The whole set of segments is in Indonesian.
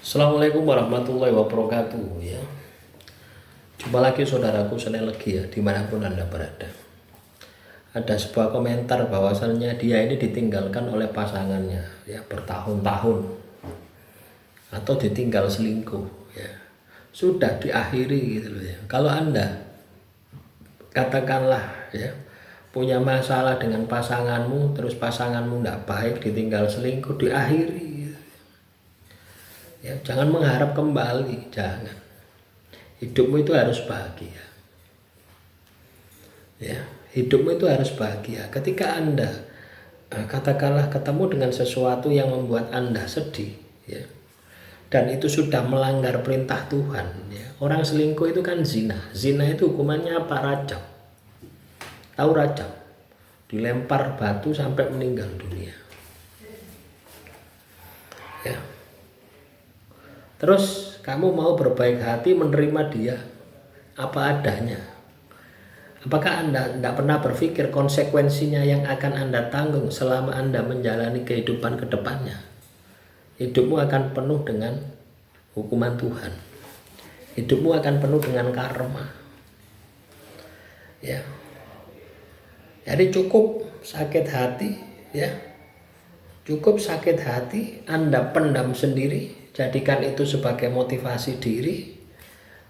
Assalamualaikum warahmatullahi wabarakatuh ya. Jumpa lagi saudaraku Senin Legi ya, dimanapun Anda berada. Ada sebuah komentar bahwasannya dia ini ditinggalkan oleh pasangannya ya bertahun-tahun, atau ditinggal selingkuh ya. Sudah diakhiri gitu loh ya. Kalau Anda katakanlah ya punya masalah dengan pasanganmu, terus pasanganmu tidak baik, ditinggal selingkuh, diakhiri gitu. Ya, jangan mengharap kembali, jangan. Hidupmu itu harus bahagia. Ya, hidupmu itu harus bahagia. Ketika Anda katakanlah ketemu dengan sesuatu yang membuat Anda sedih, ya, dan itu sudah melanggar perintah Tuhan. Ya. Orang selingkuh itu kan zina. Zina itu hukumannya apa? Rajam. Tahu rajam? Dilempar batu sampai meninggal dunia. Ya. Terus kamu mau berbaik hati menerima dia apa adanya. Apakah Anda tidak pernah berpikir konsekuensinya yang akan Anda tanggung selama Anda menjalani kehidupan ke depannya? Hidupmu akan penuh dengan hukuman Tuhan. Hidupmu akan penuh dengan karma. Ya. Jadi cukup sakit hati, ya. Cukup sakit hati, Anda pendam sendiri. Jadikan itu sebagai motivasi diri.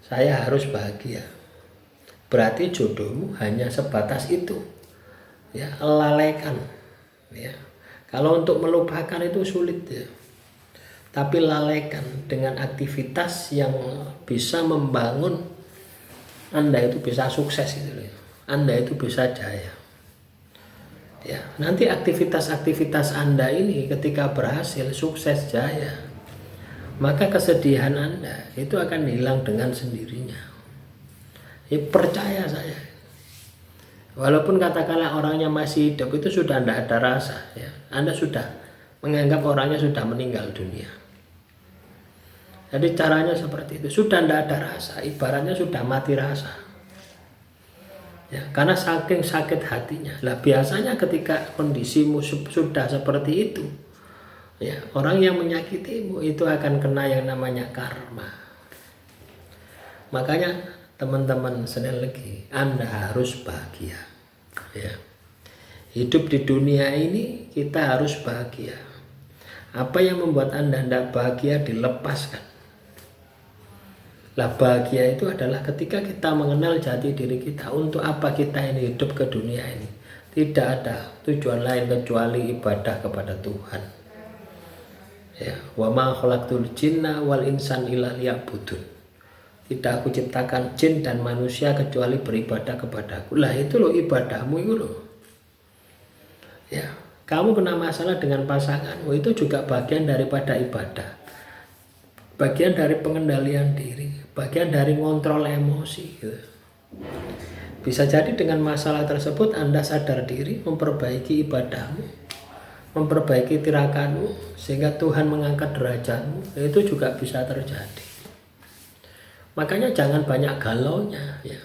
Saya harus bahagia. Berarti jodohmu hanya sebatas itu. Ya, lalaikan. Ya. Kalau untuk melupakan itu sulit ya. Tapi lalaikan dengan aktivitas yang bisa membangun Anda itu bisa sukses gitu ya. Anda itu bisa jaya. Ya, nanti aktivitas-aktivitas Anda ini ketika berhasil, sukses, jaya, maka kesedihan Anda itu akan hilang dengan sendirinya. Ya, percaya saya. Walaupun katakanlah orangnya masih hidup, itu sudah tidak ada rasa. Ya. Anda sudah menganggap orangnya sudah meninggal dunia. Jadi caranya seperti itu. Sudah tidak ada rasa, ibaratnya sudah mati rasa. Ya, karena saking sakit hatinya. Lah biasanya ketika kondisimu sudah seperti itu, ya, orang yang menyakitimu itu akan kena yang namanya karma. Makanya teman-teman Senin Legi, Anda harus bahagia. Ya. Hidup di dunia ini kita harus bahagia. Apa yang membuat Anda tidak bahagia dilepaskan. Lah bahagia itu adalah ketika kita mengenal jati diri kita. Untuk apa kita ini hidup ke dunia ini? Tidak ada tujuan lain kecuali ibadah kepada Tuhan. Ya, wa ma khalaqtul jinna wal insan illa liya'budun. Tidak aku ciptakan jin dan manusia kecuali beribadah kepadaku. Lah itu loh ibadahmu itu loh. Ya, kamu kena masalah dengan pasanganmu itu juga bagian daripada ibadah. Bagian dari pengendalian diri, bagian dari ngontrol emosi gitu. Bisa jadi dengan masalah tersebut Anda sadar diri, memperbaiki ibadahmu, memperbaiki tirakanmu, sehingga Tuhan mengangkat derajatmu. Itu juga bisa terjadi. Makanya jangan banyak galaunya ya.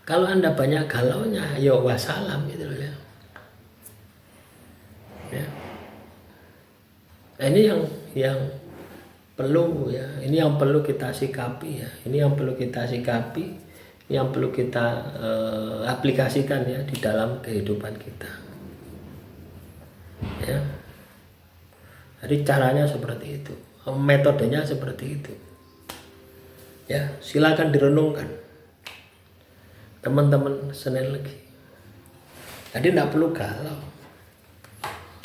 Kalau Anda banyak galaunya, ya wassalam gitu loh ya. Ya. Ini yang perlu ya, ini yang perlu kita sikapi ya, ini yang perlu kita sikapi, yang perlu kita aplikasikan ya di dalam kehidupan kita. Ya, jadi caranya seperti itu, metodenya seperti itu. Ya, silakan direnungkan, teman-teman Senin Legi. Jadi tidak perlu galau,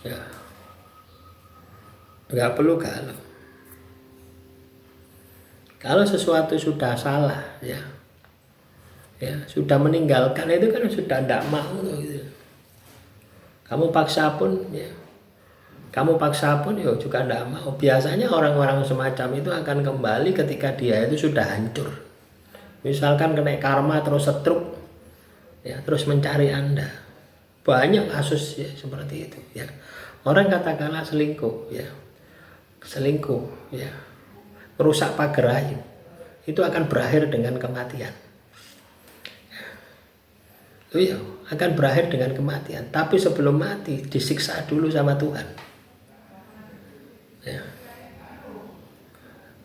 ya, nggak perlu galau. Kalau sesuatu sudah salah ya, ya sudah meninggalkan itu kan sudah tidak mau gitu. Kamu paksa pun ya, juga tidak mau. Biasanya orang-orang semacam itu akan kembali ketika dia itu sudah hancur. Misalkan kena karma terus setruk, ya terus mencari Anda. Banyak kasus ya seperti itu ya. Orang katakanlah selingkuh ya, merusak pagar ayu, itu akan berakhir dengan kematian. Itu ya, akan berakhir dengan kematian. Tapi sebelum mati disiksa dulu sama Tuhan. Ya.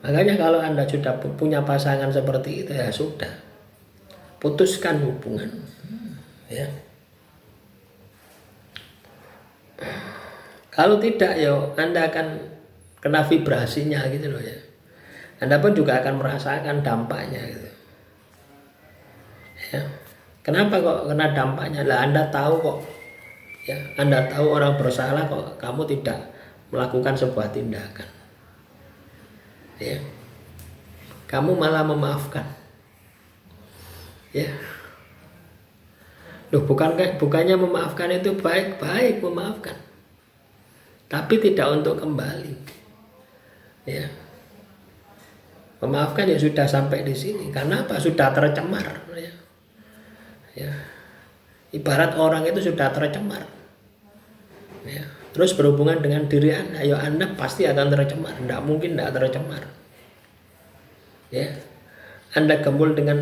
Makanya kalau Anda sudah punya pasangan seperti itu, ya sudah, putuskan hubungan, ya. Kalau tidak, ya Anda akan kena vibrasinya gitu loh ya. Anda pun juga akan merasakan dampaknya gitu. Ya. Kenapa kok kena dampaknya? Lah Anda tahu kok. Ya, Anda tahu orang bersalah kok kamu tidak melakukan sebuah tindakan. Ya. Kamu malah memaafkan. Ya. Loh, bukannya memaafkan itu baik-baik memaafkan. Tapi tidak untuk kembali. Ya. Memaafkan ya sudah sampai di sini. Karena apa? Sudah tercemar, ya. Ya. Ibarat orang itu sudah tercemar. Ya. Terus berhubungan dengan diri Anda, ya Anda pasti akan tercemar. Tidak mungkin tidak tercemar. Ya, Anda gembul dengan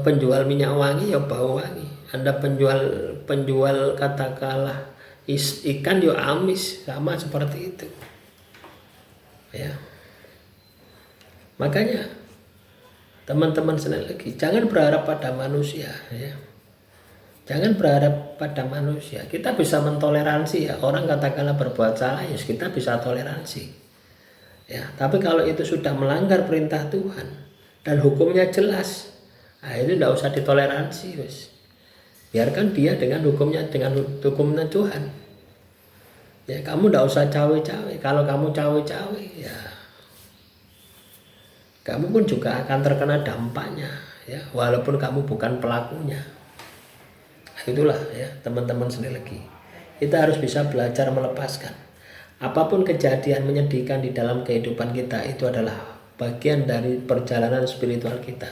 penjual minyak wangi, ya bau wangi. Anda penjual katakanlah ikan, ya amis, sama seperti itu. Ya, makanya teman-teman sekali lagi, jangan berharap pada manusia, ya. Jangan berharap pada manusia. Kita bisa mentoleransi, ya, orang katakanlah berbuat salah, ya kita bisa toleransi. Ya, tapi kalau itu sudah melanggar perintah Tuhan dan hukumnya jelas, nah ini tidak usah ditoleransi, wes. Biarkan dia dengan hukumnya Tuhan. Ya, kamu tidak usah cawe-cawe. Kalau kamu cawe-cawe, ya kamu pun juga akan terkena dampaknya, ya, walaupun kamu bukan pelakunya. Itulah ya teman-teman sekali lagi, kita harus bisa belajar melepaskan. Apapun kejadian menyedihkan di dalam kehidupan kita, itu adalah bagian dari perjalanan spiritual kita.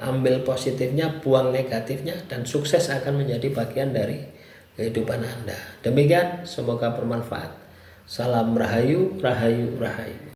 Ambil positifnya, buang negatifnya, dan sukses akan menjadi bagian dari kehidupan Anda. Demikian, semoga bermanfaat. Salam Rahayu, Rahayu, Rahayu.